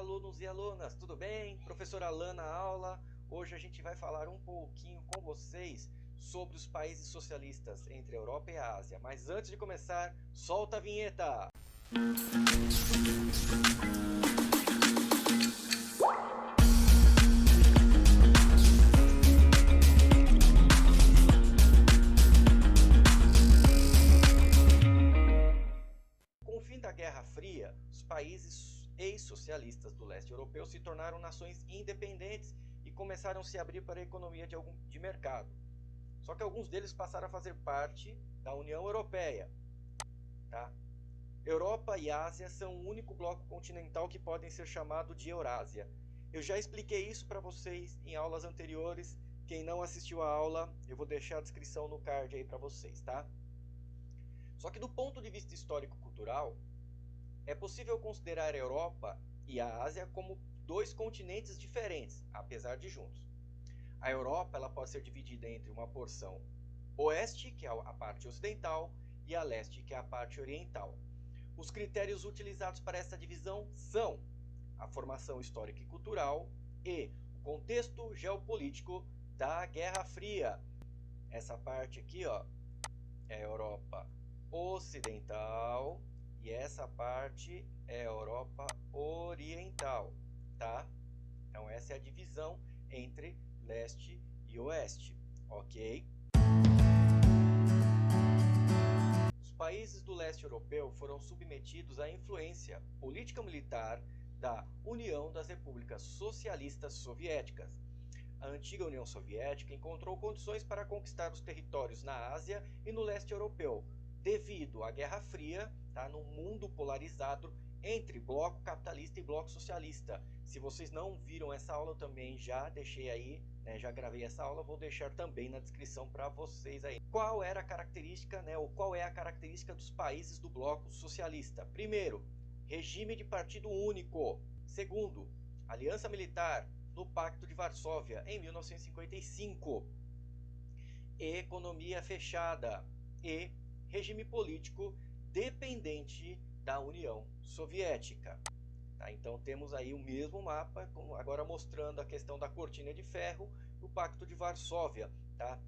alunos e alunas, tudo bem? Professora Alana na aula. Hoje a gente vai falar um pouquinho com vocês sobre os países socialistas entre a Europa e a Ásia. Mas antes de começar, solta a vinheta! Com o fim da Guerra Fria, os países ex-socialistas do leste europeu se tornaram nações independentes e começaram a se abrir para a economia de mercado. Só que alguns deles passaram a fazer parte da União Europeia. Tá? Europa e Ásia são o único bloco continental que podem ser chamado de Eurásia. Eu já expliquei isso para vocês em aulas anteriores. Quem não assistiu a aula, eu vou deixar a descrição no card aí para vocês, tá? Só que do ponto de vista histórico-cultural, é possível considerar a Europa e a Ásia como dois continentes diferentes, apesar de juntos. A Europa ela pode ser dividida entre uma porção oeste, que é a parte ocidental, e a leste, que é a parte oriental. Os critérios utilizados para essa divisão são a formação histórica e cultural e o contexto geopolítico da Guerra Fria. Essa parte aqui, ó, é a Europa ocidental e essa parte é a Europa oriental, tá? Então essa é a divisão entre leste e oeste, ok? Os países do leste europeu foram submetidos à influência política-militar da União das Repúblicas Socialistas Soviéticas. A antiga União Soviética encontrou condições para conquistar os territórios na Ásia e no leste europeu, devido à Guerra Fria, tá, num mundo polarizado entre bloco capitalista e bloco socialista. Se vocês não viram essa aula, eu também já deixei aí, né, já gravei essa aula, vou deixar também na descrição para vocês aí. Qual era a característica, né, ou qual é a característica dos países do bloco socialista? Primeiro, regime de partido único. Segundo, aliança militar no Pacto de Varsóvia em 1955. Economia fechada e regime político dependente da União Soviética. Tá? Então temos aí o mesmo mapa, agora mostrando a questão da cortina de ferro, o Pacto de Varsóvia. Tá?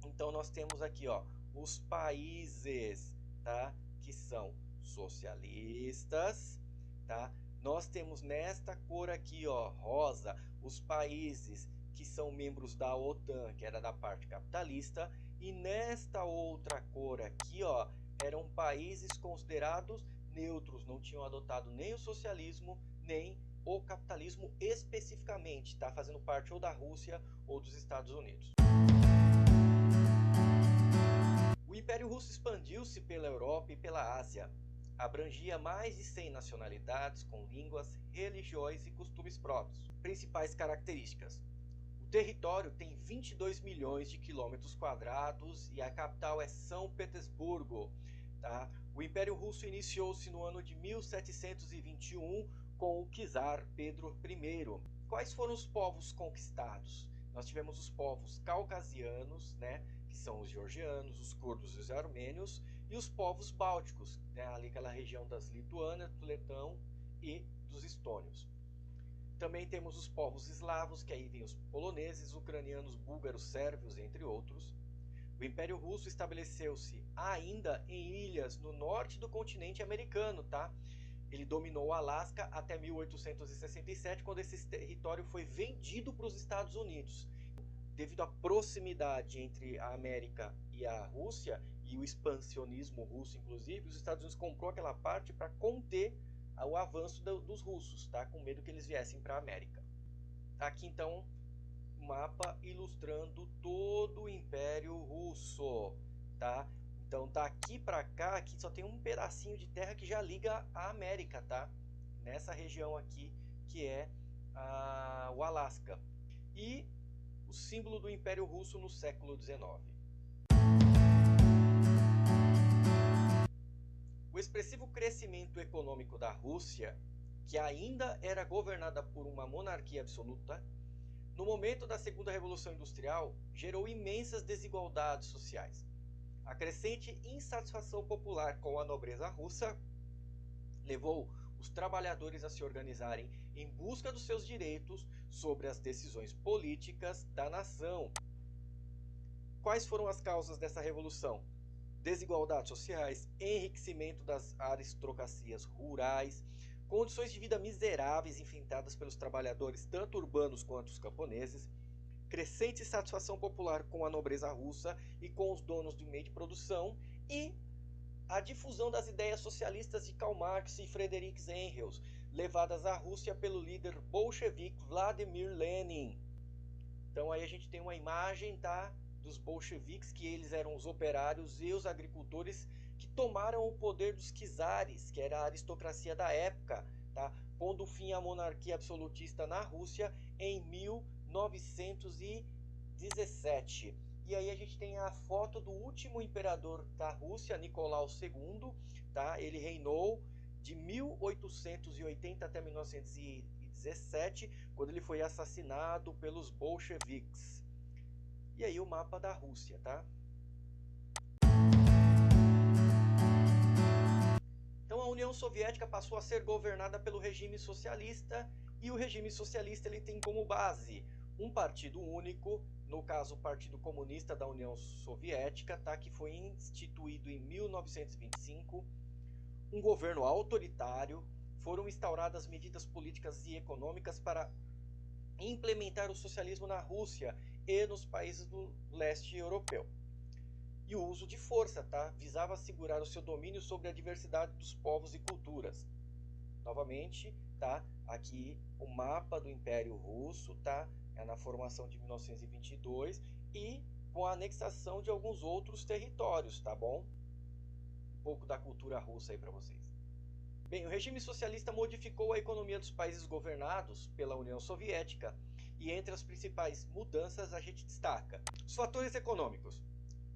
Então nós temos aqui, ó, os países, tá, que são socialistas. Tá? Nós temos nesta cor aqui, ó, rosa, os países que são membros da OTAN, que era da parte capitalista, e nesta outra cor aqui, ó, eram países considerados neutros, não tinham adotado nem o socialismo, nem o capitalismo especificamente, tá? Fazendo parte ou da Rússia ou dos Estados Unidos. O Império Russo expandiu-se pela Europa e pela Ásia. Abrangia mais de 100 nacionalidades com línguas, religiões e costumes próprios. Principais características. O território tem 22 milhões de quilômetros quadrados e a capital é São Petersburgo. Tá? O Império Russo iniciou-se no ano de 1721 com o czar Pedro I. Quais foram os povos conquistados? Nós tivemos os povos caucasianos, né, que são os georgianos, os curdos e os armênios, e os povos bálticos, né, ali aquela região das Lituânia, do Letão e dos estônios. Também temos os povos eslavos, que aí vem os poloneses, ucranianos, búlgaros, sérvios, entre outros. O Império Russo estabeleceu-se ainda em ilhas no norte do continente americano, tá? Ele dominou o Alasca até 1867, quando esse território foi vendido para os Estados Unidos. Devido à proximidade entre a América e a Rússia, e o expansionismo russo, inclusive, os Estados Unidos comprou aquela parte para conter o avanço dos russos, tá? Com medo que eles viessem para a América. Aqui então um mapa ilustrando todo o Império Russo, tá? Então daqui para cá, aqui só tem um pedacinho de terra que já liga a América, tá? Nessa região aqui que é o Alasca. E o símbolo do Império Russo no século XIX. O expressivo crescimento econômico da Rússia, que ainda era governada por uma monarquia absoluta, no momento da Segunda Revolução Industrial, gerou imensas desigualdades sociais. A crescente insatisfação popular com a nobreza russa levou o os trabalhadores a se organizarem em busca dos seus direitos sobre as decisões políticas da nação. Quais foram as causas dessa revolução? Desigualdades sociais, enriquecimento das aristocracias rurais, condições de vida miseráveis enfrentadas pelos trabalhadores, tanto urbanos quanto os camponeses, crescente satisfação popular com a nobreza russa e com os donos do meio de produção, e a difusão das ideias socialistas de Karl Marx e Friedrich Engels, levadas à Rússia pelo líder bolchevique Vladimir Lenin. Então aí a gente tem uma imagem, tá, dos bolcheviques, que eles eram os operários e os agricultores que tomaram o poder dos czares, que era a aristocracia da época, tá, pondo fim à monarquia absolutista na Rússia em 1917. E aí a gente tem a foto do último imperador da Rússia, Nicolau II, tá? Ele reinou de 1880 até 1917, quando ele foi assassinado pelos bolcheviques. E aí o mapa da Rússia, tá? Então a União Soviética passou a ser governada pelo regime socialista, e o regime socialista ele tem como base um partido único, no caso o Partido Comunista da União Soviética, tá, que foi instituído em 1925, um governo autoritário, foram instauradas medidas políticas e econômicas para implementar o socialismo na Rússia e nos países do leste europeu. E o uso de força, tá, visava assegurar o seu domínio sobre a diversidade dos povos e culturas. Novamente, tá, aqui o mapa do Império Russo, tá, é na formação de 1922 e com a anexação de alguns outros territórios, tá bom? Um pouco da cultura russa aí para vocês. Bem, o regime socialista modificou a economia dos países governados pela União Soviética, e entre as principais mudanças a gente destaca os fatores econômicos: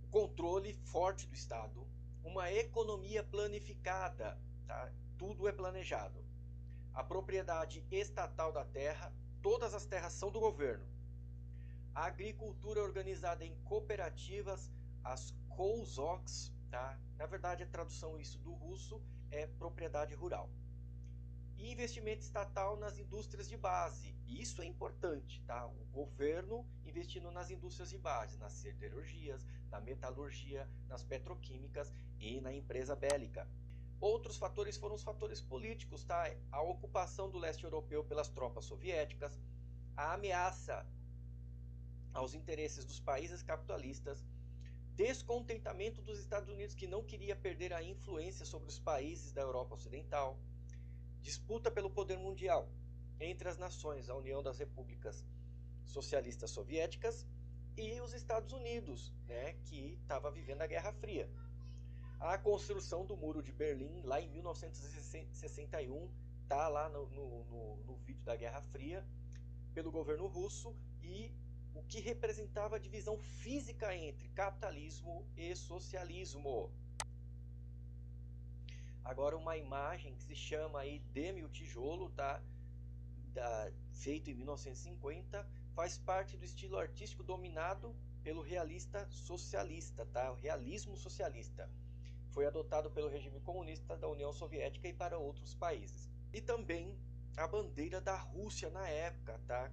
o controle forte do Estado, uma economia planificada, tá? Tudo é planejado, a propriedade estatal da terra, todas as terras são do governo, a agricultura organizada em cooperativas, as kolzoks, tá? Na verdade a tradução isso do russo é propriedade rural, e investimento estatal nas indústrias de base. E isso é importante, tá? O governo investindo nas indústrias de base, nas siderurgias, na metalurgia, nas petroquímicas e na empresa bélica. Outros fatores foram os fatores políticos, tá? A ocupação do leste europeu pelas tropas soviéticas, a ameaça aos interesses dos países capitalistas, descontentamento dos Estados Unidos, que não queria perder a influência sobre os países da Europa Ocidental, disputa pelo poder mundial entre as nações, a União das Repúblicas Socialistas Soviéticas e os Estados Unidos, né, que estava vivendo a Guerra Fria. A construção do Muro de Berlim, lá em 1961, tá lá no vídeo da Guerra Fria, pelo governo russo, e o que representava a divisão física entre capitalismo e socialismo. Agora uma imagem que se chama aí Deme o Tijolo, tá? Feito em 1950, faz parte do estilo artístico dominado pelo realista socialista, tá? O realismo socialista. Foi adotado pelo regime comunista da União Soviética e para outros países. E também a bandeira da Rússia na época, tá?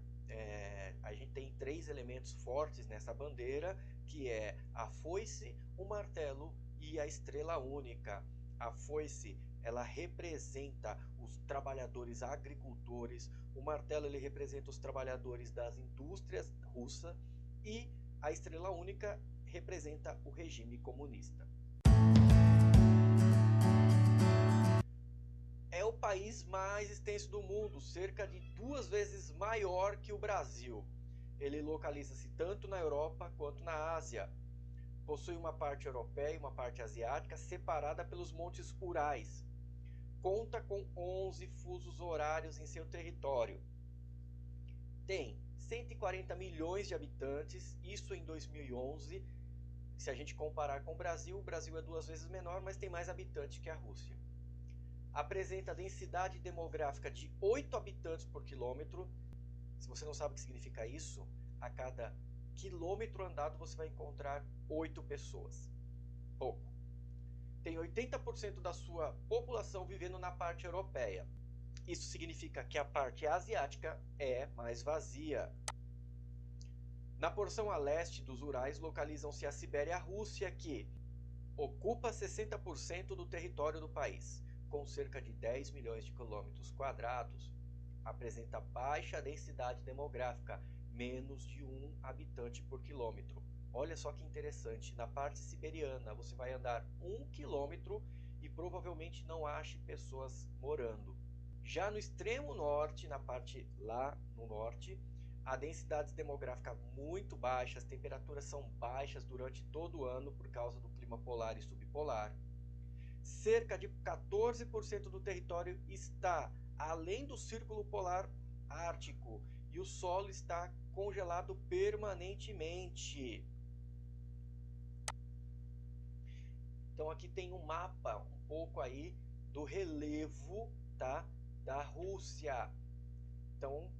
A gente tem 3 elementos fortes nessa bandeira, que é a foice, o martelo e a estrela única. A foice, ela representa os trabalhadores agricultores, o martelo ele representa os trabalhadores das indústrias russas, e a estrela única representa o regime comunista. É o país mais extenso do mundo, cerca de 2 vezes maior que o Brasil. Ele localiza-se tanto na Europa quanto na Ásia. Possui uma parte europeia e uma parte asiática separada pelos montes Urais. Conta com 11 fusos horários em seu território. Tem 140 milhões de habitantes, isso em 2011. Se a gente comparar com o Brasil é 2 vezes menor, mas tem mais habitantes que a Rússia. Apresenta densidade demográfica de 8 habitantes por quilômetro. Se você não sabe o que significa isso, a cada quilômetro andado você vai encontrar 8 pessoas. Pouco. Tem 80% da sua população vivendo na parte europeia. Isso significa que a parte asiática é mais vazia. Na porção a leste dos Urais localizam-se a Sibéria e a Rússia, que ocupa 60% do território do país, com cerca de 10 milhões de quilômetros quadrados. Apresenta baixa densidade demográfica, menos de 1 habitante por quilômetro. Olha só que interessante, na parte siberiana você vai andar 1 quilômetro e provavelmente não ache pessoas morando. Já no extremo norte, na parte lá no norte, a densidade demográfica muito baixa, as temperaturas são baixas durante todo o ano por causa do clima polar e subpolar. Cerca de 14% do território está além do círculo polar ártico e o solo está congelado permanentemente. Então aqui tem um mapa um pouco aí do relevo, tá, da Rússia. Então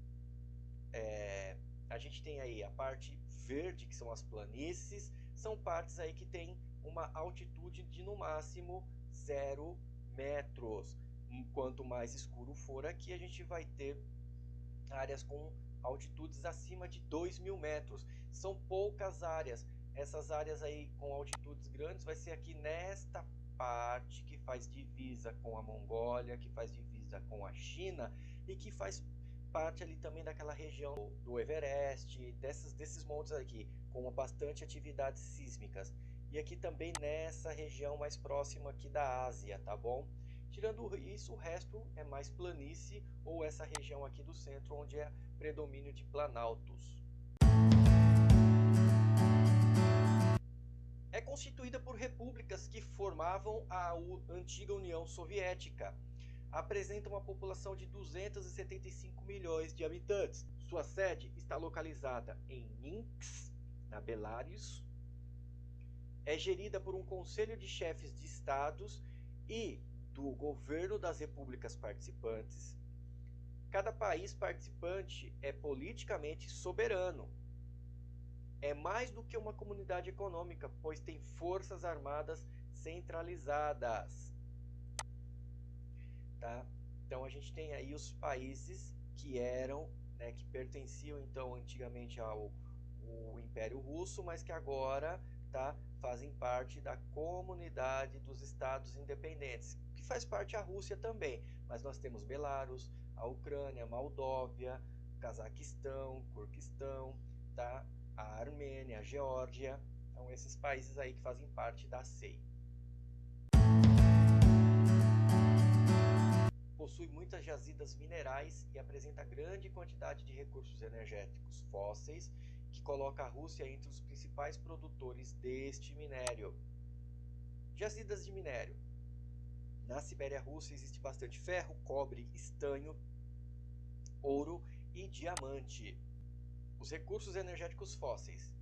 a gente tem aí a parte verde, que são as planícies, são partes aí que tem uma altitude de no máximo 0 metros. Quanto mais escuro for aqui, a gente vai ter áreas com altitudes acima de 2.000 metros. São poucas áreas. Essas áreas aí com altitudes grandes vai ser aqui nesta parte que faz divisa com a Mongólia, que faz divisa com a China e que faz parte ali também daquela região do Everest, desses montes aqui, com bastante atividades sísmicas. E aqui também nessa região mais próxima aqui da Ásia, tá bom? Tirando isso, o resto é mais planície ou essa região aqui do centro, onde é predomínio de planaltos. É constituída por repúblicas que formavam a antiga União Soviética. Apresenta uma população de 275 milhões de habitantes. Sua sede está localizada em Minsk, na Belarus. É gerida por um conselho de chefes de estados e do governo das repúblicas participantes. Cada país participante é politicamente soberano. É mais do que uma comunidade econômica, pois tem forças armadas centralizadas. Tá? Então a gente tem aí os países que eram, né, que pertenciam então antigamente ao Império Russo, mas que agora, tá, fazem parte da comunidade dos estados independentes, que faz parte a Rússia também, mas nós temos Belarus, a Ucrânia, Moldóvia, Cazaquistão, Quirguistão, tá, a Armênia, a Geórgia, então esses países aí que fazem parte da CEI. Possui muitas jazidas minerais e apresenta grande quantidade de recursos energéticos fósseis, que coloca a Rússia entre os principais produtores deste minério. Jazidas de minério. Na Sibéria Russa existe bastante ferro, cobre, estanho, ouro e diamante. Os recursos energéticos fósseis.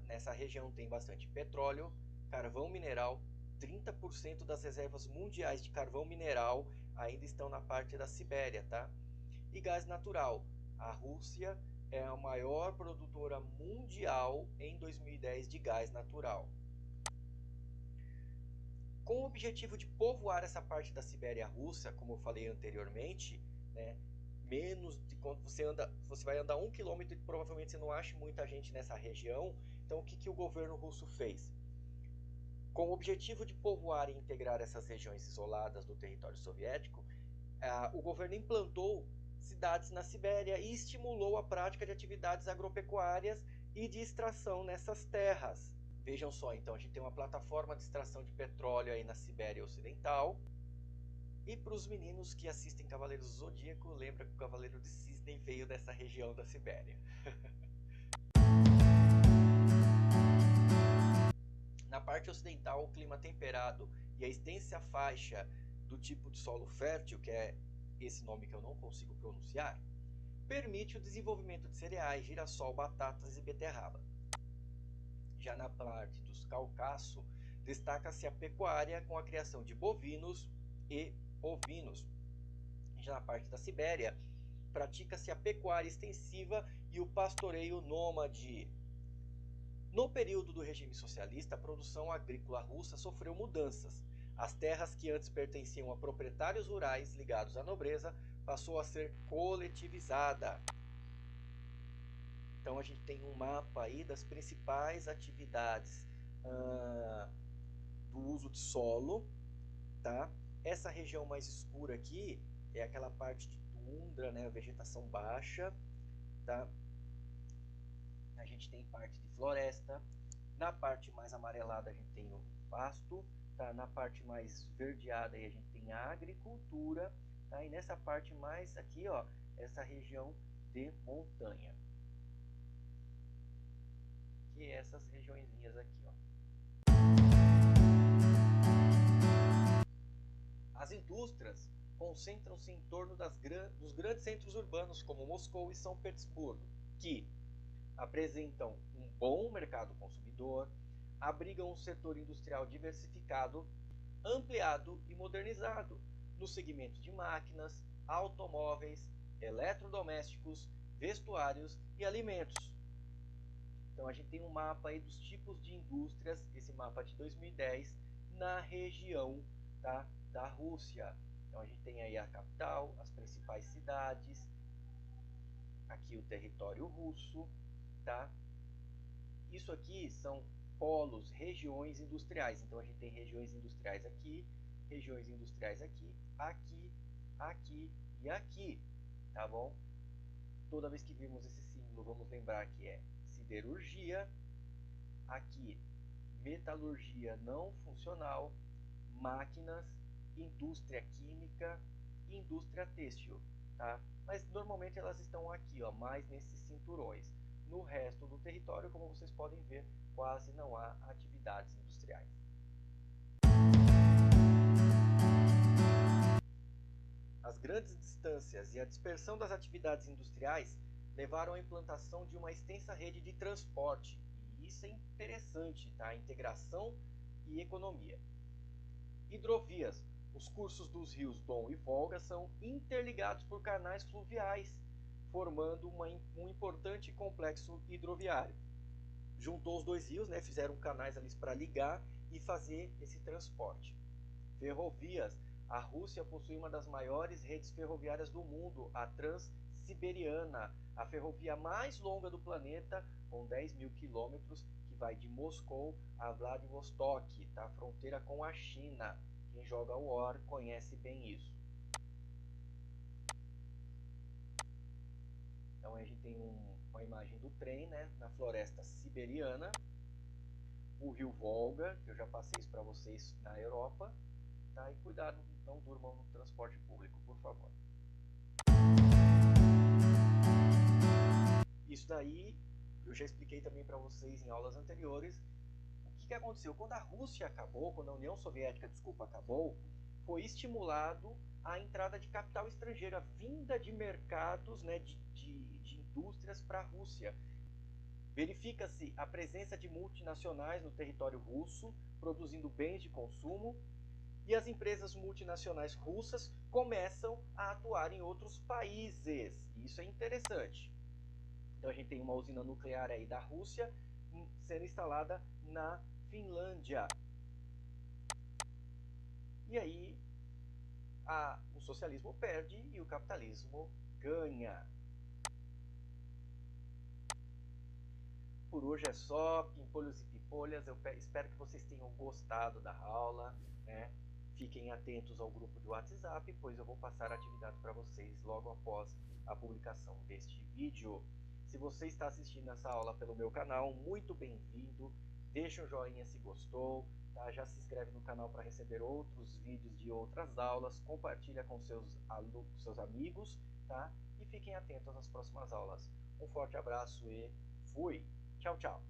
Nessa região tem bastante petróleo, carvão mineral. 30% das reservas mundiais de carvão mineral ainda estão na parte da Sibéria, tá? E gás natural. A Rússia é a maior produtora mundial em 2010 de gás natural. Com o objetivo de povoar essa parte da Sibéria russa, como eu falei anteriormente, né, menos de quando você vai andar 1 quilômetro e provavelmente você não acha muita gente nessa região. Então o que o governo russo fez? Com o objetivo de povoar e integrar essas regiões isoladas do território soviético, o governo implantou cidades na Sibéria e estimulou a prática de atividades agropecuárias e de extração nessas terras. Vejam só, então, a gente tem uma plataforma de extração de petróleo aí na Sibéria Ocidental. E para os meninos que assistem Cavaleiros do Zodíaco, lembra que o Cavaleiro de Cisne veio dessa região da Sibéria. Na parte ocidental, o clima temperado e a extensa faixa do tipo de solo fértil, que é esse nome que eu não consigo pronunciar, permite o desenvolvimento de cereais, girassol, batatas e beterraba. Já na parte dos Cáucaso, destaca-se a pecuária com a criação de bovinos e ovinos. Já na parte da Sibéria, pratica-se a pecuária extensiva e o pastoreio nômade. No período do regime socialista, a produção agrícola russa sofreu mudanças. As terras que antes pertenciam a proprietários rurais ligados à nobreza passou a ser coletivizada. Então a gente tem um mapa aí das principais atividades do uso de solo, tá? Essa região mais escura aqui é aquela parte de tundra, né? Vegetação baixa, tá? A gente tem parte de floresta. Na parte mais amarelada a gente tem o pasto, tá? Na parte mais verdeada aí a gente tem a agricultura, tá? E nessa parte mais aqui, ó, essa região de montanha, que é essas regiõezinhas aqui, ó. As indústrias concentram-se em torno dos grandes centros urbanos, como Moscou e São Petersburgo, que apresentam um bom mercado consumidor, abrigam um setor industrial diversificado, ampliado e modernizado nos segmentos de máquinas, automóveis, eletrodomésticos, vestuários e alimentos. Então a gente tem um mapa aí dos tipos de indústrias, esse mapa de 2010, na região, tá, da Rússia. Então a gente tem aí a capital, as principais cidades, aqui o território russo, tá? Isso aqui são polos, regiões industriais. Então a gente tem regiões industriais aqui, regiões industriais aqui, aqui, aqui e aqui, tá bom? Toda vez que vimos esse símbolo, vamos lembrar que é siderurgia, aqui metalurgia não funcional, máquinas, indústria química e indústria têxtil, tá? Mas normalmente elas estão aqui, ó, mais nesses cinturões. No resto do território, como vocês podem ver, quase não há atividades industriais. As grandes distâncias e a dispersão das atividades industriais levaram à implantação de uma extensa rede de transporte. E isso é interessante, tá? Integração e economia. Hidrovias. Os cursos dos rios Don e Volga são interligados por canais fluviais, formando um importante complexo hidroviário. Juntou os dois rios, né, fizeram canais ali para ligar e fazer esse transporte. Ferrovias. A Rússia possui uma das maiores redes ferroviárias do mundo, a Transsiberiana, a ferrovia mais longa do planeta, com 10.000 quilômetros, que vai de Moscou a Vladivostok, tá? Fronteira com a China. Quem joga War conhece bem isso. Então a gente tem uma imagem do trem, né, na floresta siberiana, o rio Volga, que eu já passei isso para vocês na Europa, tá? E cuidado, não durmam no transporte público, por favor. Isso daí eu já expliquei também para vocês em aulas anteriores. O que aconteceu? Quando a Rússia acabou, quando a União Soviética, desculpa, acabou, foi estimulado a entrada de capital estrangeiro, a vinda de mercados, né, de indústrias para a Rússia. Verifica-se a presença de multinacionais no território russo, produzindo bens de consumo, e as empresas multinacionais russas começam a atuar em outros países. Isso é interessante. Então a gente tem uma usina nuclear aí da Rússia sendo instalada na Finlândia. E aí o socialismo perde e o capitalismo ganha. Por hoje é só, pimpolhos e pipolhas. Eu espero que vocês tenham gostado da aula, né? Fiquem atentos ao grupo de WhatsApp, pois eu vou passar a atividade para vocês logo após a publicação deste vídeo. Se você está assistindo essa aula pelo meu canal, muito bem-vindo. Deixa um joinha se gostou, tá? Já se inscreve no canal para receber outros vídeos de outras aulas. Compartilha com seus amigos, tá? E fiquem atentos às próximas aulas. Um forte abraço e fui! Tchau, tchau!